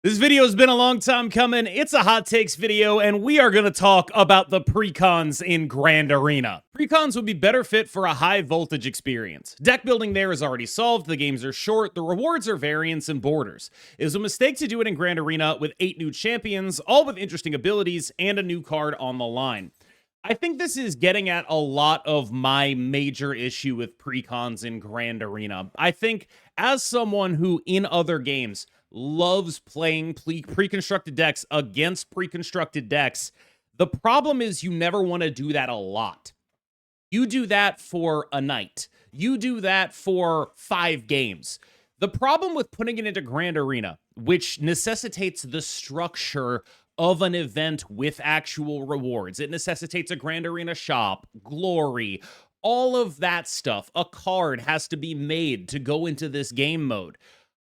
This video has been a long time coming. It's a hot takes video, and we are going to talk about the Precons in Grand Arena. Precons would be better fit for a high voltage experience. Deck building there is already solved, the games are short, the rewards are variants and borders. It was a mistake to do it in Grand Arena with 8 new champions, all with interesting abilities, and a new card on the line. I think this is getting at a lot of my major issue with Precons in Grand Arena. I think as someone who, in other games, loves playing pre-constructed decks against pre-constructed decks, the problem is you never want to do that a lot. You do that for a night. You do that for 5 games. The problem with putting it into Grand Arena, which necessitates the structure of an event with actual rewards, it necessitates a Grand Arena shop, glory, all of that stuff. A card has to be made to go into this game mode.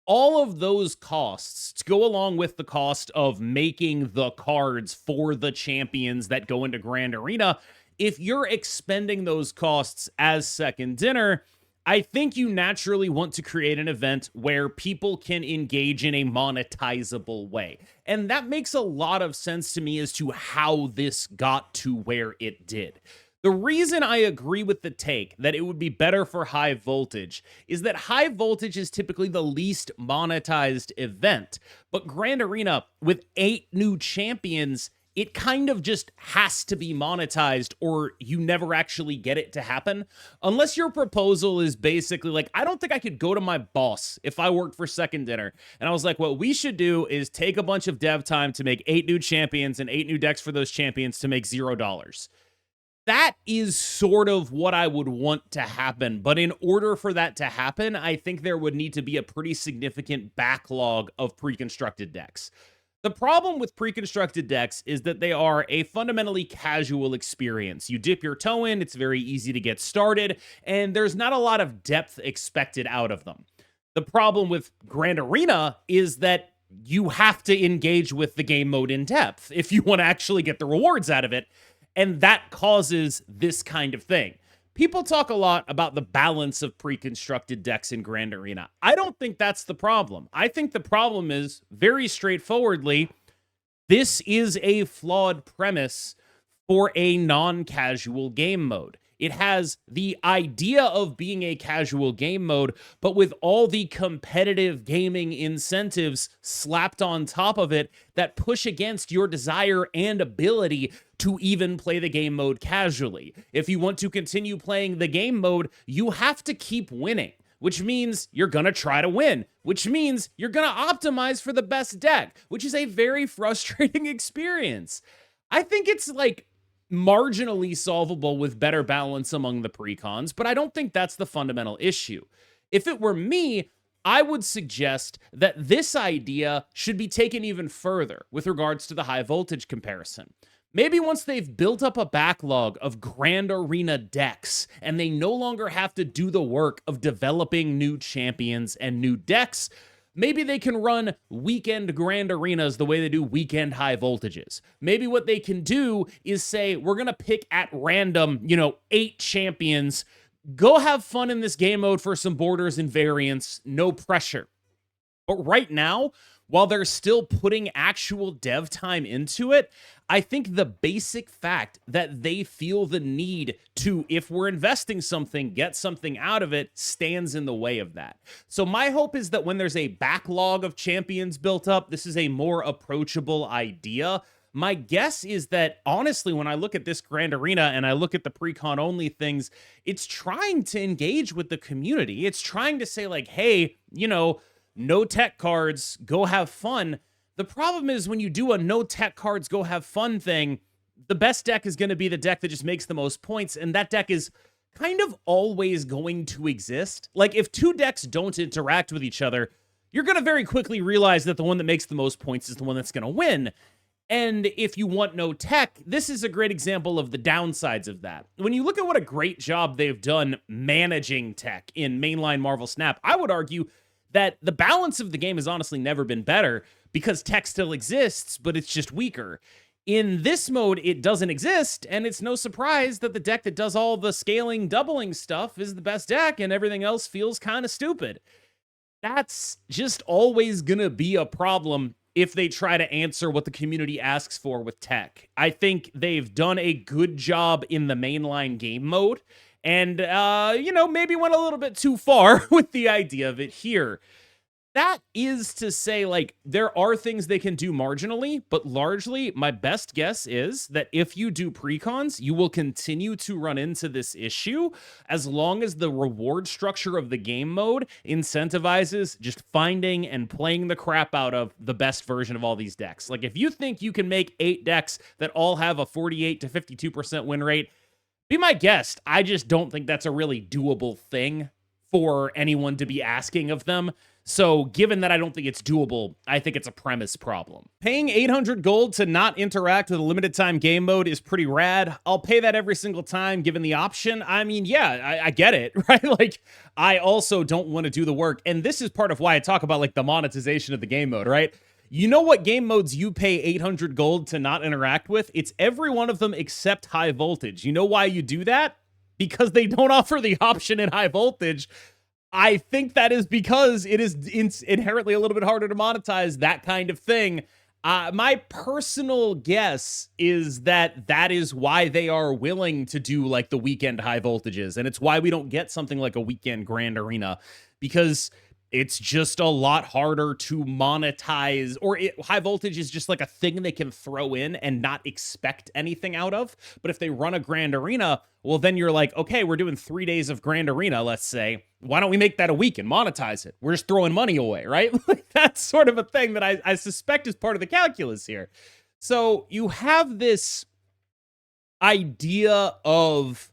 All of those costs go along with the cost of making the cards for the champions that go into Grand Arena. If you're expending those costs as second dinner, I think you naturally want to create an event where people can engage in a monetizable way. And that makes a lot of sense to me as to how this got to where it did. The reason I agree with the take that it would be better for high voltage is that high voltage is typically the least monetized event. But Grand Arena, with 8 new champions, it kind of just has to be monetized or you never actually get it to happen. Unless your proposal is basically like, I don't think I could go to my boss if I worked for Second Dinner. And I was like, what we should do is take a bunch of dev time to make 8 new champions and 8 new decks for those champions to make $0. That is sort of what I would want to happen, but in order for that to happen, I think there would need to be a pretty significant backlog of pre-constructed decks. The problem with pre-constructed decks is that they are a fundamentally casual experience. You dip your toe in, it's very easy to get started, and there's not a lot of depth expected out of them. The problem with Grand Arena is that you have to engage with the game mode in depth if you want to actually get the rewards out of it. And that causes this kind of thing. People talk a lot about the balance of pre-constructed decks in Grand Arena. I don't think that's the problem. I think the problem is, very straightforwardly, this is a flawed premise for a non-casual game mode. It has the idea of being a casual game mode, but with all the competitive gaming incentives slapped on top of it that push against your desire and ability to even play the game mode casually. If you want to continue playing the game mode, you have to keep winning, which means you're going to try to win, which means you're going to optimize for the best deck, which is a very frustrating experience. I think it's like marginally solvable with better balance among the precons, but I don't think that's the fundamental issue. If it were me, I would suggest that this idea should be taken even further with regards to the high voltage comparison. Maybe once they've built up a backlog of Grand Arena decks and they no longer have to do the work of developing new champions and new decks, maybe they can run weekend Grand Arenas the way they do weekend high voltages. Maybe what they can do is say, we're going to pick at random, 8 champions. Go have fun in this game mode for some borders and variants, no pressure. But right now, while they're still putting actual dev time into it, I think the basic fact that they feel the need to, if we're investing something, get something out of it, stands in the way of that. So my hope is that when there's a backlog of champions built up, this is a more approachable idea. My guess is that, honestly, when I look at this Grand Arena and I look at the precon only things, it's trying to engage with the community. It's trying to say like, hey, no tech cards, go have fun. The problem is when you do a no tech cards, go have fun thing, the best deck is going to be the deck that just makes the most points, and that deck is kind of always going to exist. Like, if 2 decks don't interact with each other, you're going to very quickly realize that the one that makes the most points is the one that's going to win. And if you want no tech, this is a great example of the downsides of that. When you look at what a great job they've done managing tech in mainline Marvel Snap, I would argue that the balance of the game has honestly never been better because tech still exists, but it's just weaker. In this mode, it doesn't exist, and it's no surprise that the deck that does all the scaling, doubling stuff is the best deck, and everything else feels kind of stupid. That's just always gonna be a problem if they try to answer what the community asks for with tech. I think they've done a good job in the mainline game mode, and, maybe went a little bit too far with the idea of it here. That is to say, like, there are things they can do marginally, but largely, my best guess is that if you do precons, you will continue to run into this issue as long as the reward structure of the game mode incentivizes just finding and playing the crap out of the best version of all these decks. Like, if you think you can make 8 decks that all have a 48 to 52% win rate, be my guest. I just don't think that's a really doable thing for anyone to be asking of them. So given that I don't think it's doable, I think it's a premise problem. Paying 800 gold to not interact with a limited time game mode is pretty rad. I'll pay that every single time given the option. I mean, yeah, I get it, right? Like, I also don't want to do the work. And this is part of why I talk about, like, the monetization of the game mode, right? You know what game modes you pay 800 gold to not interact with? It's every one of them except high voltage. You know why you do that? Because they don't offer the option in high voltage. I think that is because it is inherently a little bit harder to monetize that kind of thing. My personal guess is that that is why they are willing to do, like, the weekend high voltages. And it's why we don't get something like a weekend Grand Arena, because it's just a lot harder to monetize, or high voltage is just like a thing they can throw in and not expect anything out of. But if they run a Grand Arena, well, then you're like, okay, we're doing 3 days of Grand Arena, let's say. Why don't we make that a week and monetize it? We're just throwing money away, right? Like, that's sort of a thing that I suspect is part of the calculus here. So you have this idea of,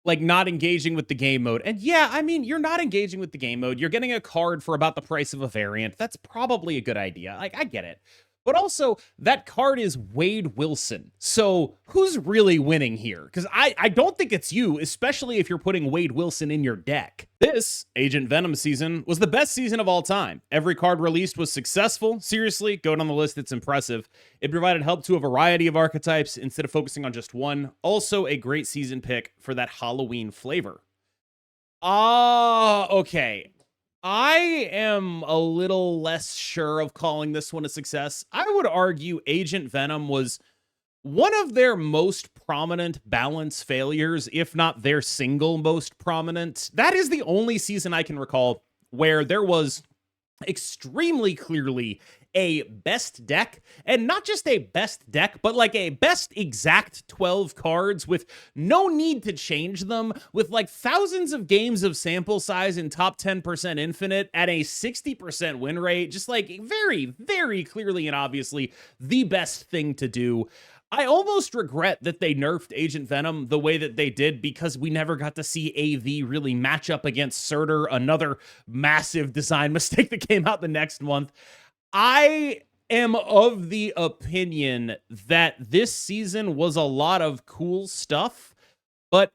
like, not engaging with the game mode. And yeah, I mean, you're not engaging with the game mode. You're getting a card for about the price of a variant. That's probably a good idea. Like, I get it. But also, that card is Wade Wilson. So who's really winning here? Because I don't think it's you, especially if you're putting Wade Wilson in your deck. This Agent Venom season was the best season of all time. Every card released was successful. Seriously, go down the list, it's impressive. It provided help to a variety of archetypes instead of focusing on just one. Also a great season pick for that Halloween flavor. Okay. I am a little less sure of calling this one a success. I would argue Agent Venom was one of their most prominent balance failures, if not their single most prominent. That is the only season I can recall where there was extremely clearly a best deck, and not just a best deck, but like a best exact 12 cards with no need to change them, with like thousands of games of sample size in top 10% infinite at a 60% win rate, just like very, very clearly and obviously the best thing to do. I almost regret that they nerfed Agent Venom the way that they did, because we never got to see AV really match up against Cerebro, another massive design mistake that came out the next month. I am of the opinion that this season was a lot of cool stuff, but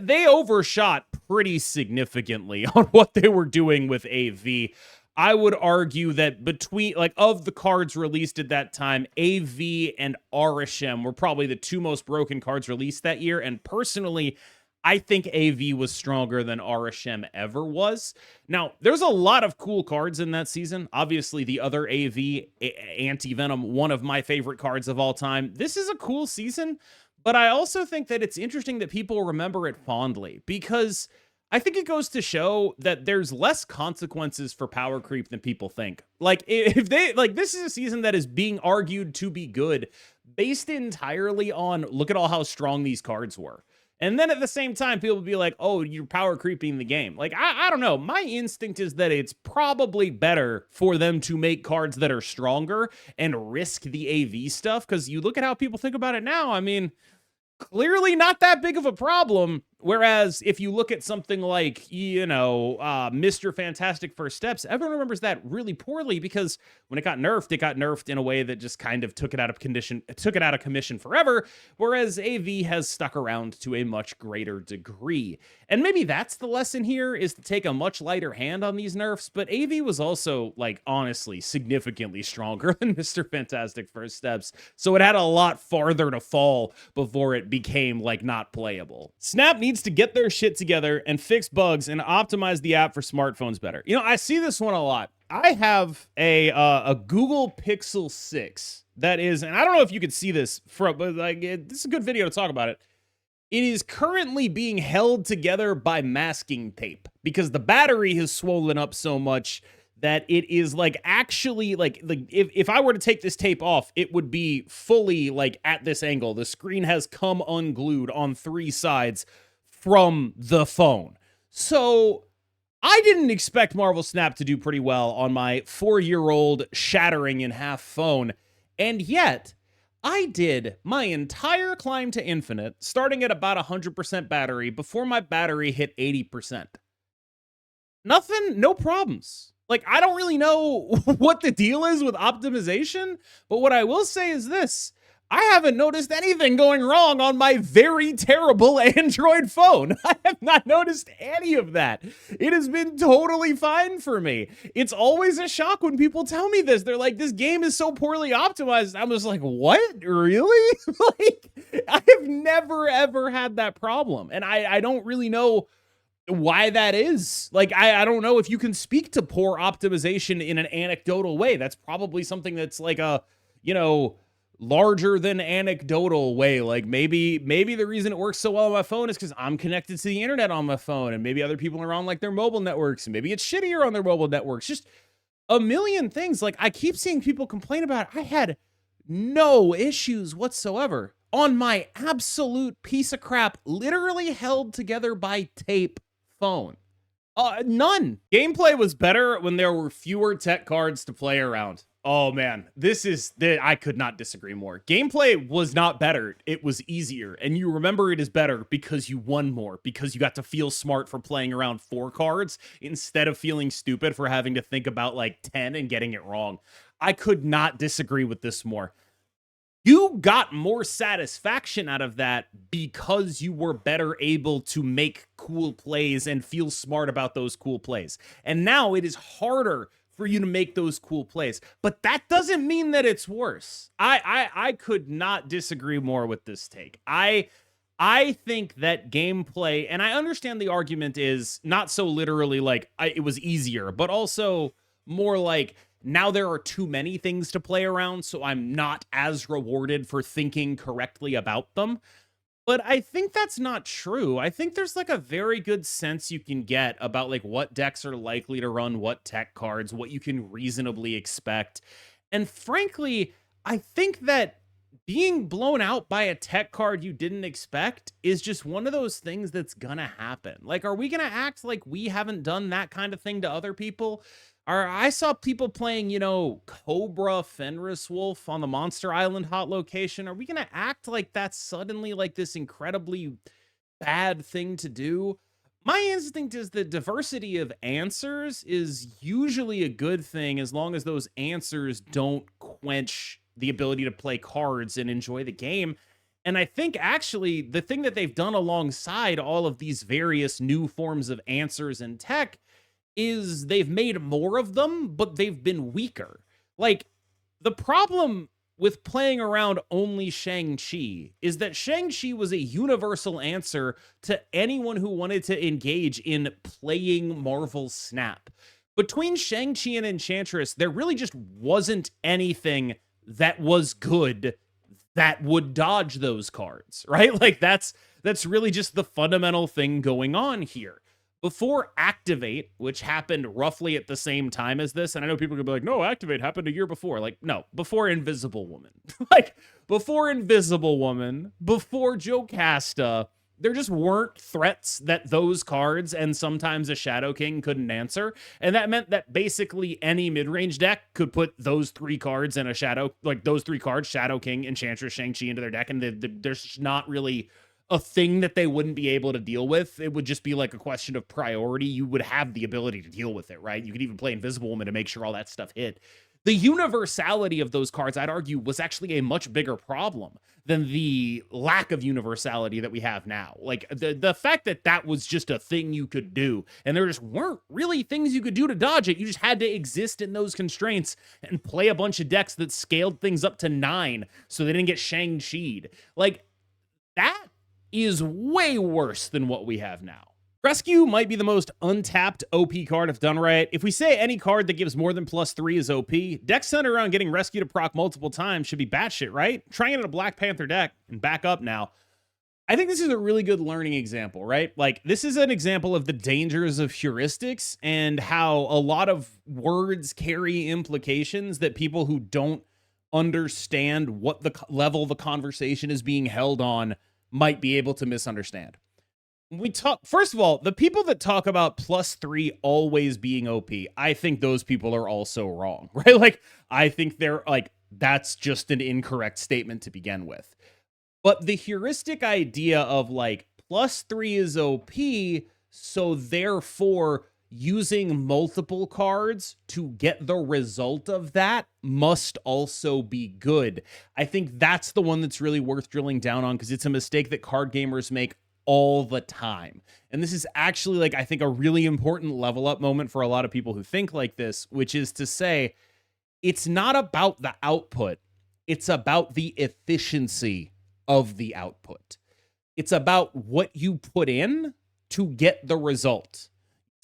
they overshot pretty significantly on what they were doing with AV. I would argue that between, like, of the cards released at that time, AV and Arishem were probably the two most broken cards released that year. And personally, I think AV was stronger than Arishem ever was. Now, there's a lot of cool cards in that season. Obviously, the other AV, Anti-Venom, one of my favorite cards of all time. This is a cool season, but I also think that it's interesting that people remember it fondly, because I think it goes to show that there's less consequences for power creep than people think. Like, if they, like, this is a season that is being argued to be good based entirely on, look at all how strong these cards were. And then at the same time, people will be like, oh, you're power creeping the game. Like, I don't know. My instinct is that it's probably better for them to make cards that are stronger and risk the AV stuff. Because you look at how people think about it now, I mean, clearly not that big of a problem. Whereas if you look at something like, Mr. Fantastic First Steps, everyone remembers that really poorly, because when it got nerfed in a way that just kind of took it out of commission forever. Whereas AV has stuck around to a much greater degree. And maybe that's the lesson here, is to take a much lighter hand on these nerfs. But AV was also, like, honestly, significantly stronger than Mr. Fantastic First Steps. So it had a lot farther to fall before it became, like, not playable. Snap needs to get their shit together and fix bugs and optimize the app for smartphones better. I see this one a lot. I have a Google Pixel 6 that is, and I don't know if you could see this from, but like this is a good video to talk about it. It is currently being held together by masking tape because the battery has swollen up so much that it is like actually like if I were to take this tape off, it would be fully like at this angle. The screen has come unglued on 3 sides from the phone. So I didn't expect Marvel Snap to do pretty well on my 4-year-old shattering in half phone, and yet I did my entire climb to infinite, starting at about 100% battery, before my battery hit 80%. Nothing, no problems. Like, I don't really know what the deal is with optimization, but what I will say is this. I haven't noticed anything going wrong on my very terrible Android phone. I have not noticed any of that. It has been totally fine for me. It's always a shock when people tell me this. They're like, this game is so poorly optimized. I'm just like, what? Really? Like, I have never, ever had that problem. And I don't really know why that is. Like, I don't know if you can speak to poor optimization in an anecdotal way. That's probably something that's like a, you know, larger than anecdotal way. Like maybe the reason it works so well on my phone is because I'm connected to the internet on my phone, and maybe other people are on like their mobile networks, and maybe it's shittier on their mobile networks. Just a million things. Like I keep seeing people complain about it. I had no issues whatsoever on my absolute piece of crap, literally held together by tape phone. None. Gameplay was better when there were fewer tech cards to play around. Oh man, I could not disagree more. Gameplay was not better, it was easier, and you remember it is better because you won more, because you got to feel smart for playing around 4 cards instead of feeling stupid for having to think about like 10 and getting it wrong. I could not disagree with this more. You got more satisfaction out of that because you were better able to make cool plays and feel smart about those cool plays. And now it is harder for you to make those cool plays. But that doesn't mean that it's worse. I could not disagree more with this take. I think that gameplay, and I understand the argument is not so literally like it was easier, but also more like now there are too many things to play around, so I'm not as rewarded for thinking correctly about them. But I think that's not true. I think there's like a very good sense you can get about like what decks are likely to run what tech cards, what you can reasonably expect. And frankly, I think that being blown out by a tech card you didn't expect is just one of those things that's gonna happen. Like, are we gonna act like we haven't done that kind of thing to other people? I saw people playing, you know, Cobra Fenris Wolf on the Monster Island hot location. Are we going to act like that's suddenly like this incredibly bad thing to do? My instinct is that diversity of answers is usually a good thing as long as those answers don't quench the ability to play cards and enjoy the game. And I think actually the thing that they've done alongside all of these various new forms of answers and tech is they've made more of them, but they've been weaker. Like, the problem with playing around only Shang-Chi is that Shang-Chi was a universal answer to anyone who wanted to engage in playing Marvel Snap. Between Shang-Chi and Enchantress, there really just wasn't anything that was good that would dodge those cards, right? Like, that's really just the fundamental thing going on here. Before Activate, which happened roughly at the same time as this, and I know people could be like, no, Activate happened a year before. Like, no, before Invisible Woman. Like, before Invisible Woman, before Jocasta, there just weren't threats that those cards and sometimes a Shadow King couldn't answer. And that meant that basically any mid-range deck could put those 3 cards and a Shadow, like those 3 cards, Shadow King, Enchantress, Shang-Chi into their deck, and there's not really a thing that they wouldn't be able to deal with. It would just be like a question of priority. You would have the ability to deal with it, right? You could even play Invisible Woman to make sure all that stuff hit. The universality of those cards, I'd argue, was actually a much bigger problem than the lack of universality that we have now. Like, the fact that that was just a thing you could do, and there just weren't really things you could do to dodge it. You just had to exist in those constraints and play a bunch of decks that scaled things up to 9 so they didn't get Shang-Chi'd. Like, that is way worse than what we have now. Rescue might be the most untapped OP card if done right. If we say any card that gives more than +3 is OP, decks centered around getting Rescue to proc multiple times should be batshit, right? Trying it in a Black Panther deck and back up now. I think this is a really good learning example, right? Like, this is an example of the dangers of heuristics and how a lot of words carry implications that people who don't understand what the level the conversation is being held on might be able to misunderstand. First of all, the people that talk about +3 always being OP, I think those people are also wrong, right? Like, I think they're like, that's just an incorrect statement to begin with. But the heuristic idea of like +3 is OP, so therefore using multiple cards to get the result of that must also be good. I think that's the one that's really worth drilling down on, because it's a mistake that card gamers make all the time. And this is actually, like, I think a really important level up moment for a lot of people who think like this, which is to say, it's not about the output. It's about the efficiency of the output. It's about what you put in to get the result.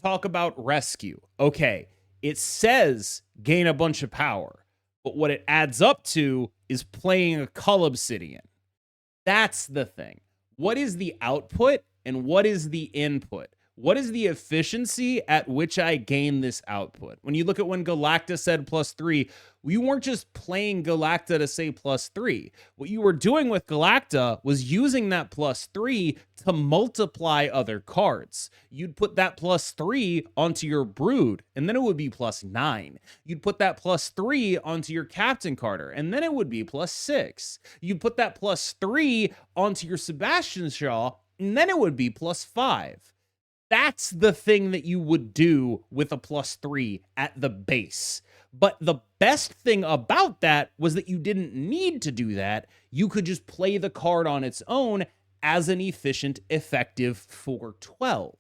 Talk about Rescue. Okay, it says gain a bunch of power, but what it adds up to is playing a Cull Obsidian. That's the thing. What is the output and what is the input? What is the efficiency at which I gain this output? When you look at when Galacta said +3, we weren't just playing Galacta to say +3. What you were doing with Galacta was using that +3 to multiply other cards. You'd put that +3 onto your Brood, and then it would be +9. You'd put that +3 onto your Captain Carter, and then it would be +6. You'd put that +3 onto your Sebastian Shaw, and then it would be +5. That's the thing that you would do with a +3 at the base. But the best thing about that was that you didn't need to do that. You could just play the card on its own as an efficient, effective 4/12.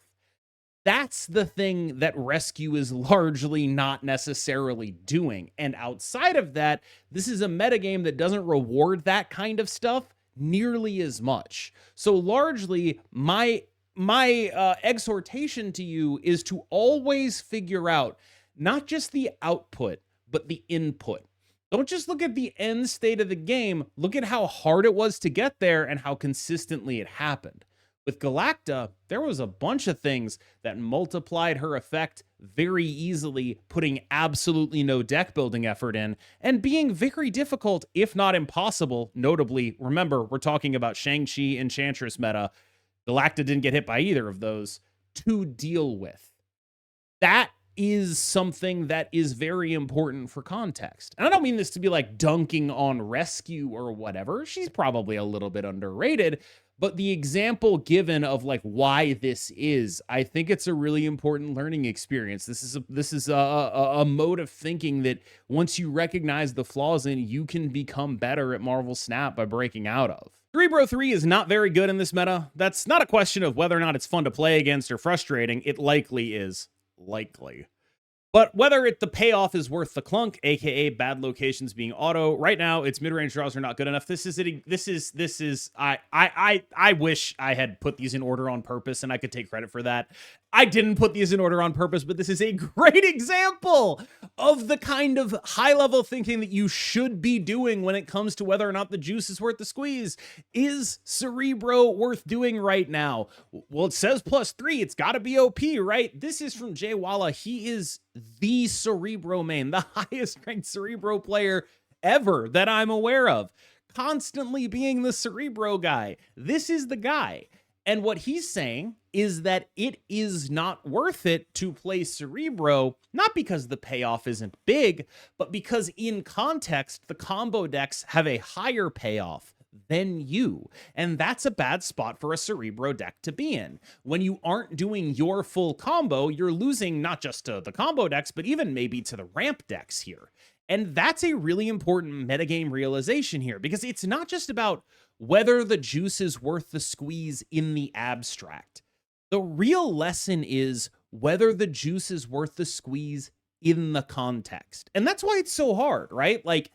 That's the thing that Rescue is largely not necessarily doing. And outside of that, this is a metagame that doesn't reward that kind of stuff nearly as much. So largely, my exhortation to you is to always figure out not just the output, but the input. Don't just look at the end state of the game. Look at how hard it was to get there and how consistently it happened. With Galacta, there was a bunch of things that multiplied her effect very easily, putting absolutely no deck building effort in, and being very difficult, if not impossible. Notably, remember, we're talking about Shang-Chi Enchantress meta. Galacta didn't get hit by either of those, to deal with. That is something that is very important for context. And I don't mean this to be like dunking on Rescue or whatever. She's probably a little bit underrated, but the example given of like why this is, I think it's a really important learning experience. This is a mode of thinking that once you recognize the flaws in, you can become better at Marvel Snap by breaking out of. Cerebro 3 is not very good in this meta. That's not a question of whether or not it's fun to play against or frustrating. It likely is. Likely. But whether the payoff is worth the clunk, aka bad locations being auto, right now its mid-range draws are not good enough. I wish I had put these in order on purpose and I could take credit for that. I didn't put these in order on purpose, but this is a great example of the kind of high-level thinking that you should be doing when it comes to whether or not the juice is worth the squeeze. Is Cerebro worth doing right now? Well, it says +3. It's got to be OP, right? This is from Jay Walla. He is the Cerebro main, the highest ranked Cerebro player ever that I'm aware of. Constantly being the Cerebro guy. This is the guy. And what he's saying is that it is not worth it to play Cerebro, not because the payoff isn't big, but because in context, the combo decks have a higher payoff than you. And that's a bad spot for a Cerebro deck to be in. When you aren't doing your full combo, you're losing not just to the combo decks, but even maybe to the ramp decks here. And that's a really important metagame realization here, because it's not just about whether the juice is worth the squeeze in the abstract. The real lesson is whether the juice is worth the squeeze in the context. And that's why it's so hard, right? Like,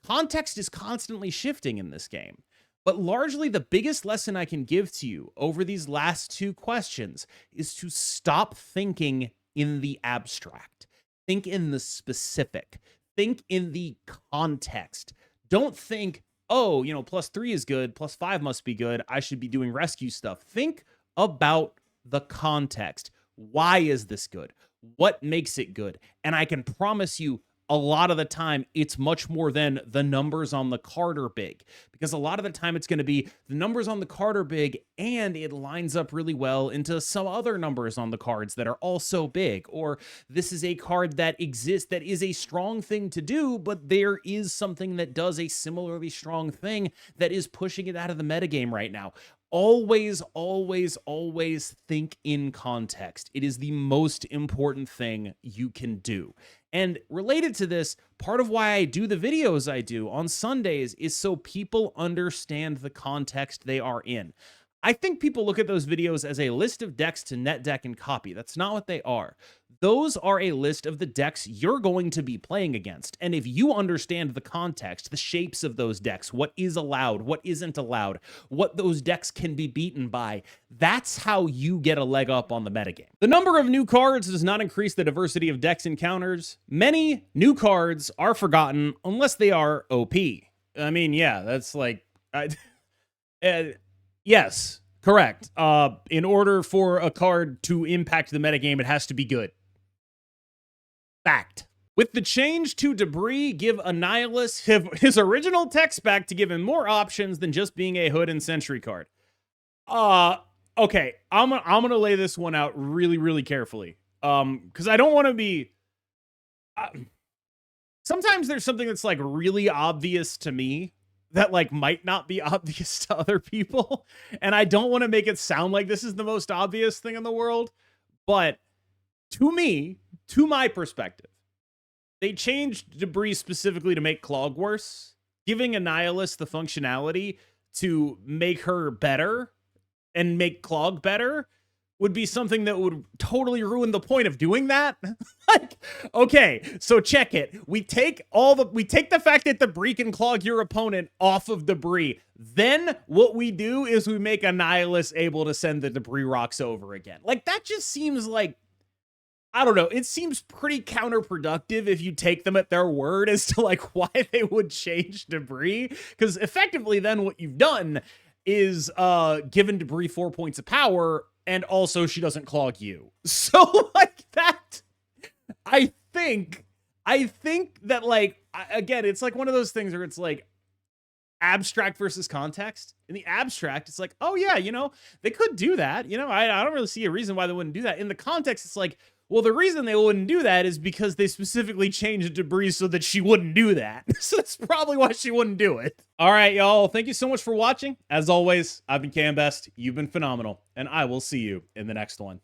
context is constantly shifting in this game. But largely, the biggest lesson I can give to you over these last two questions is to stop thinking in the abstract. Think in the specific. Think in the context. Don't think, oh, +3 is good, +5 must be good, I should be doing rescue stuff. Think about the context. Why is this good? What makes it good? And I can promise you, a lot of the time, it's much more than the numbers on the card are big. Because a lot of the time, it's going to be the numbers on the card are big, and it lines up really well into some other numbers on the cards that are also big. Or this is a card that exists that is a strong thing to do, but there is something that does a similarly strong thing that is pushing it out of the metagame right now. Always, always, always think in context. It is the most important thing you can do. And related to this, part of why I do the videos I do on Sundays is so people understand the context they are in. I think people look at those videos as a list of decks to net deck and copy. That's not what they are. Those are a list of the decks you're going to be playing against. And if you understand the context, the shapes of those decks, what is allowed, what isn't allowed, what those decks can be beaten by, that's how you get a leg up on the metagame. The number of new cards does not increase the diversity of decks encounters. Many new cards are forgotten unless they are OP. I mean, yeah, that's like... yes, correct. In order for a card to impact the metagame, it has to be good. Fact. With the change to Debris, give Annihilus his original text back to give him more options than just being a Hood and Sentry card. Okay, I'm gonna lay this one out really, really carefully. Because I don't want to be... sometimes there's something that's like really obvious to me that like might not be obvious to other people. And I don't want to make it sound like this is the most obvious thing in the world. But to me, to my perspective, they changed Debris specifically to make Clog worse, giving Annihilus the functionality to make her better and make Clog better would be something that would totally ruin the point of doing that. Like, okay, so check it. We take the fact that Debris can clog your opponent off of Debris. Then what we do is we make Annihilus able to send the Debris rocks over again. Like, that just seems like, I don't know, it seems pretty counterproductive if you take them at their word as to like why they would change Debris. Because effectively then what you've done is given Debris 4 points of power, and also she doesn't clog you. So like that, I think that like, again, it's like one of those things where it's like abstract versus context. In the abstract, it's like, oh yeah, they could do that. I don't really see a reason why they wouldn't do that. In the context, it's like, well, the reason they wouldn't do that is because they specifically changed Debris so that she wouldn't do that. So that's probably why she wouldn't do it. All right, y'all. Thank you so much for watching. As always, I've been KMBest. You've been phenomenal. And I will see you in the next one.